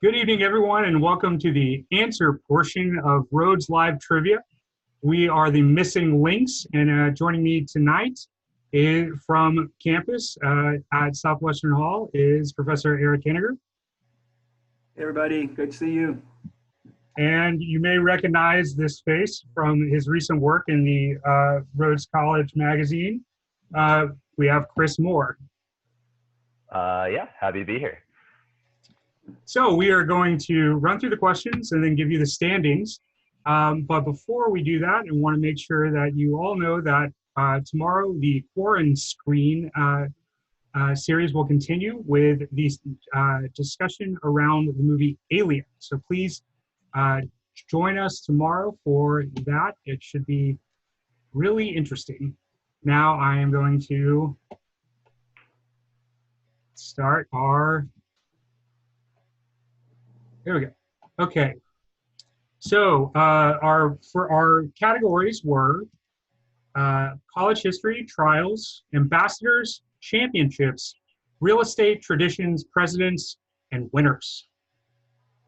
Good evening, everyone, and welcome to the answer portion of Rhodes Live Trivia. We are the Missing Lynx, and joining me tonight from campus at Southwestern Hall is Professor Eric Henniger. Hey, everybody. Good to see you. And you may recognize this face from his recent work in the Rhodes College magazine. We have Chris Moore. Yeah, happy to be here. So we are going to run through the questions and then give you the standings. But before we do that, I want to make sure that you all know that tomorrow the Quarren Screen series will continue with the discussion around the movie Alien. So please join us tomorrow for that. It should be really interesting. Now I am going to start our... There we go. Okay. So our categories were college history, trials, ambassadors, championships, real estate, traditions, presidents, and winners.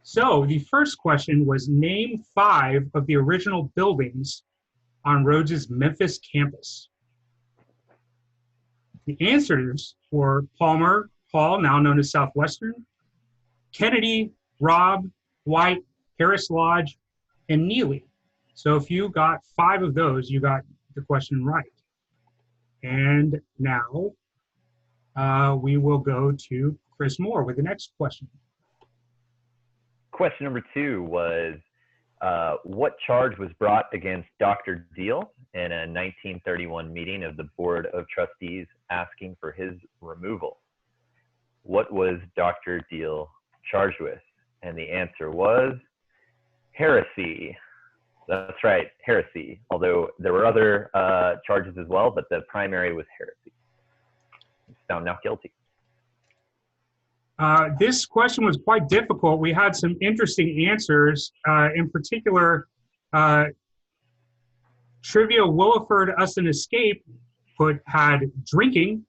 So the first question was name 5 of the original buildings on Rhodes's Memphis campus. The answers were Palmer Hall, now known as Southwestern, Kennedy, Robb, White, Harris Lodge, and Neely. So if you got 5 of those, you got the question right. And now we will go to Chris Moore with the next question. Question number 2 was, what charge was brought against Dr. Deal in a 1931 meeting of the Board of Trustees asking for his removal? What was Dr. Deal charged with? And the answer was heresy. That's right, heresy. Although there were other charges as well, but the primary was heresy. He's found not guilty. This question was quite difficult. We had some interesting answers. In particular, Trivia Williford Us an Escape had drinking.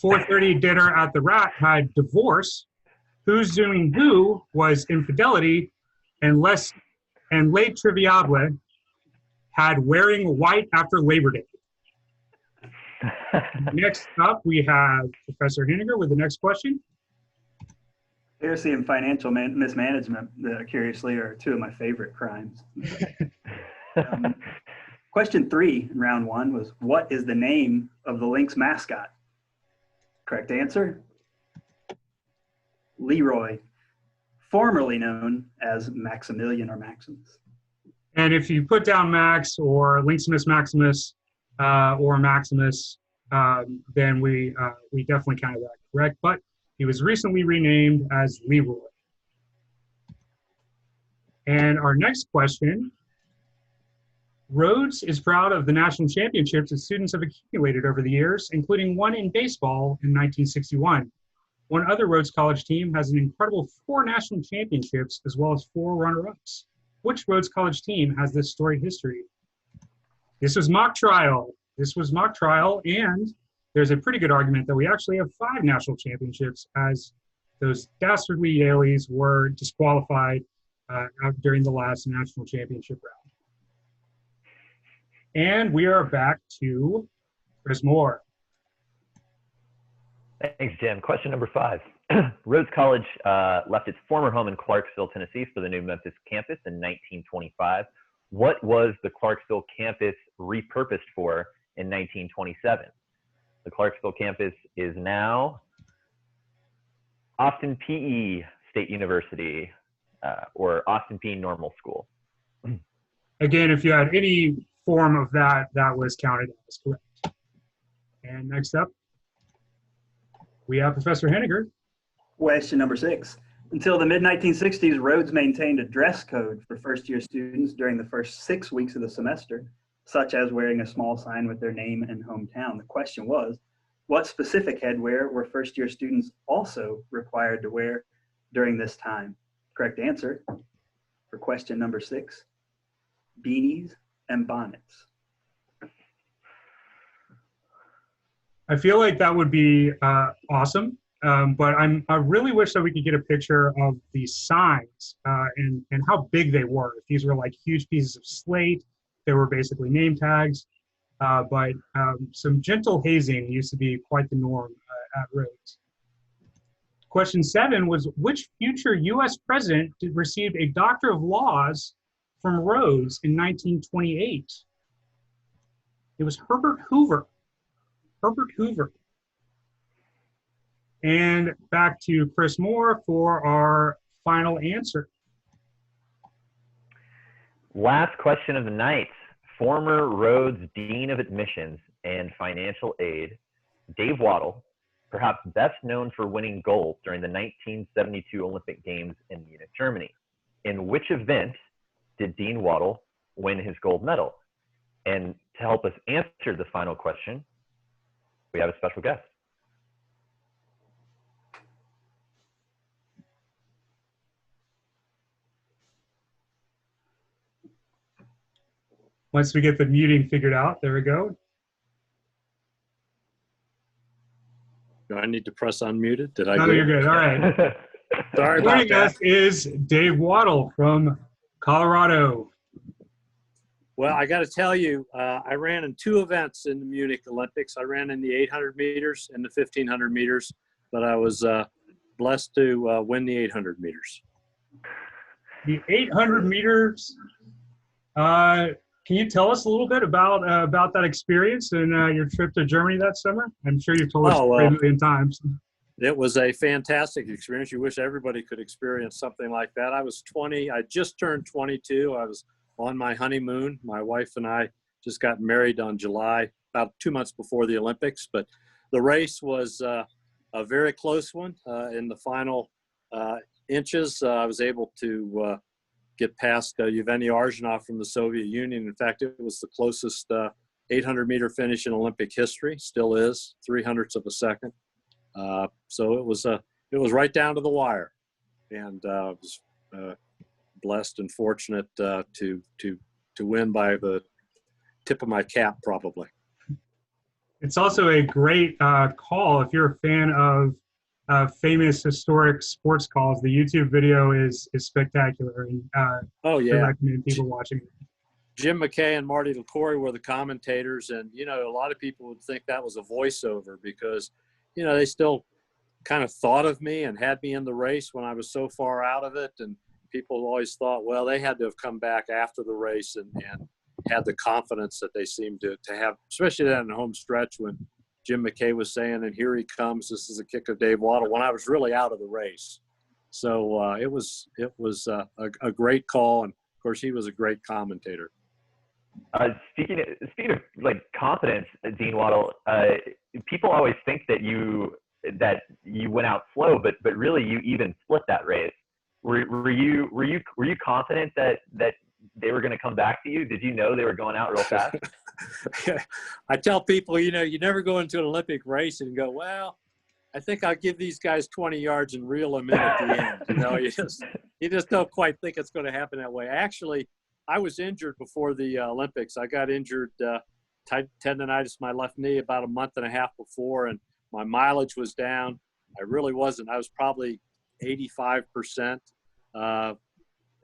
4:30 dinner at the Rat had divorce. Who's Doing Who was infidelity, and late Triviable had wearing white after Labor Day. Next up, we have Professor Henniger with the next question. Heresy and financial mismanagement, curiously, are 2 of my favorite crimes. Question 3 in round 1 was, what is the name of the Lynx mascot? Correct answer? Leroy, formerly known as Maximilian or Maximus. And if you put down Max or Lynximus Maximus or Maximus, then we definitely counted that correct. But he was recently renamed as Leroy. And our next question, Rhodes is proud of the national championships that students have accumulated over the years, including one in baseball in 1961. One other Rhodes College team has an incredible 4 national championships as well as 4 runner-ups. Which Rhodes College team has this storied history? This was mock trial. And there's a pretty good argument that we actually have 5 national championships, as those dastardly Yaleys were disqualified during the last national championship round. And we are back to Chris Moore. Thanks, Jim. Question number 5. Rhodes College left its former home in Clarksville, Tennessee for the new Memphis campus in 1925. What was the Clarksville campus repurposed for in 1927? The Clarksville campus is now Austin P.E. State University, or Austin P. Normal School. Again, if you had any form of that, that was counted as correct. And next up, we have Professor Henniger. Question number 6. Until the mid-1960s, Rhodes maintained a dress code for first-year students during the first 6 weeks of the semester, such as wearing a small sign with their name and hometown. The question was, what specific headwear were first-year students also required to wear during this time? Correct answer for question number 6, beanies and bonnets. I feel like that would be awesome But I really wish that we could get a picture of the signs and how big they were. If these were like huge pieces of slate, they were basically name tags. But some gentle hazing used to be quite the norm at Rhodes. Question 7 was, which future U.S. president received a Doctor of Laws from Rhodes in 1928? It was Herbert Hoover. Herbert Hoover. And back to Chris Moore for our final answer. Last question of the night. Former Rhodes Dean of Admissions and Financial Aid, Dave Waddle, perhaps best known for winning gold during the 1972 Olympic Games in Munich, Germany. In which event did Dean Waddle win his gold medal? And to help us answer the final question, we have a special guest. Once we get the muting figured out, there we go. Do I need to press unmuted? Did I? No, you're good. All right. Sorry about Joining that. us is Dave Waddle from Colorado. Well, I got to tell you, I ran in 2 events in the Munich Olympics. I ran in the 800 meters and the 1500 meters, but I was blessed to win the 800 meters. The 800 meters. Can you tell us a little bit about that experience and your trip to Germany that summer? I'm sure you've told us a million times. It was a fantastic experience. You wish everybody could experience something like that. I was 20. I just turned 22. I was on my honeymoon. My wife and I just got married on July, about 2 months before the Olympics. But the race was a very close one. In the final inches, I was able to get past Yevgeny Arjunov from the Soviet Union. In fact, it was the closest 800-meter finish in Olympic history, still is, 0.03 of a second. So it was right down to the wire, and I was blessed and fortunate to win by the tip of my cap, probably. It's also a great call if you're a fan of famous historic sports calls. The YouTube video is spectacular, and oh yeah, I recommend people watching it. Jim McKay and Marty LaCory were the commentators, and a lot of people would think that was a voiceover because they still kind of thought of me and had me in the race when I was so far out of it, and people always thought, well, they had to have come back after the race and had the confidence that they seemed to have, especially that in the home stretch when Jim McKay was saying, and here he comes, this is a kick of Dave Waddle, when I was really out of the race. So it was a great call, and of course he was a great commentator. Speaking of like confidence, Dean Waddle, people always think that you went out slow, but really you even split that race. Were you confident that they were going to come back to you? Did you know they were going out real fast? I tell people, you never go into an Olympic race and go, well, I think I'll give these guys 20 yards and reel them in at the end. You just don't quite think it's going to happen that way. Actually, I was injured before the Olympics. I got injured tendonitis in my left knee about a month and a half before, and my mileage was down. I really wasn't. I was probably 85%.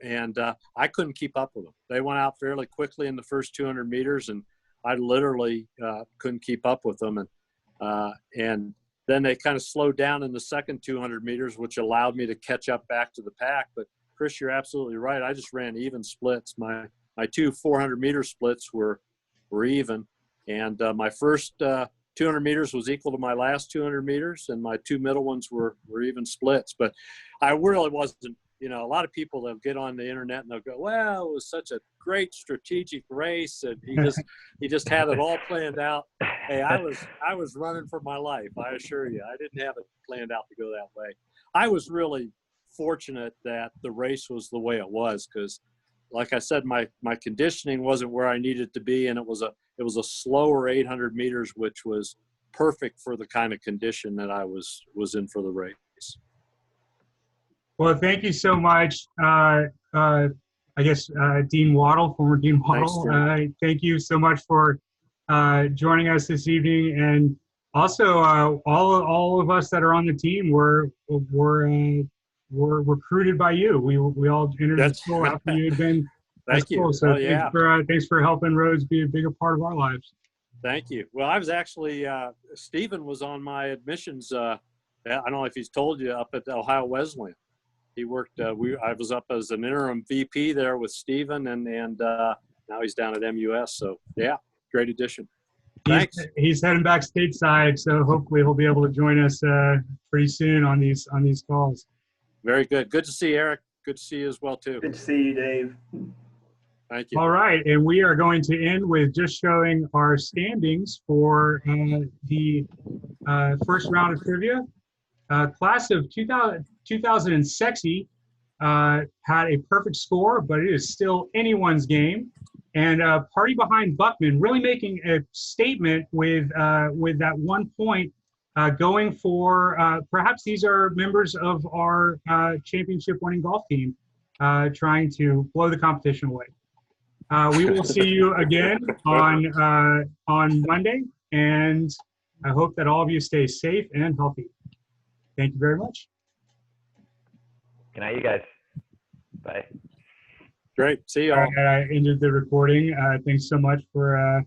And I couldn't keep up with them. They went out fairly quickly in the first 200 meters, and I literally couldn't keep up with them. And then they kind of slowed down in the second 200 meters, which allowed me to catch up back to the pack. But Chris, you're absolutely right. I just ran even splits. My 2 400-meter splits were even, and my first 200 meters was equal to my last 200 meters, and my 2 middle ones were even splits. But I really wasn't. A lot of people, they'll get on the internet and they'll go, well, it was such a great strategic race, and he just had it all planned out. Hey, I was running for my life, I assure you. I didn't have it planned out to go that way. I was really fortunate that the race was the way it was because, like I said, my conditioning wasn't where I needed to be, and it was a slower 800 meters, which was perfect for the kind of condition that I was in for the race. Well, thank you so much. I guess Dean Waddle, former Dean Waddle. Thank you so much for joining us this evening. And Also, all of us that are on the team were recruited by you. We all entered the school after you had been at Thank school. you. So Yeah. thanks for helping Rhodes be a bigger part of our lives. Thank you. Well, I was actually, Stephen was on my admissions. I don't know if he's told you, up at Ohio Wesleyan. He worked, I was up as an interim VP there with Stephen, and now he's down at MUS. So, yeah, great addition. Thanks. He's heading back stateside, so hopefully he'll be able to join us pretty soon on these calls. Very good. Good to see you, Eric. Good to see you as well, too. Good to see you, Dave. Thank you. All right, and we are going to end with just showing our standings for the first round of trivia. Class of 2006 had a perfect score, but it is still anyone's game. And Party Behind Buckman really making a statement with that 1 point, going for perhaps these are members of our championship-winning golf team, trying to blow the competition away. We will see you again on Monday, and I hope that all of you stay safe and healthy. Thank you very much. Good night, you guys. Bye. Great. See you all. I ended the recording. Thanks so much for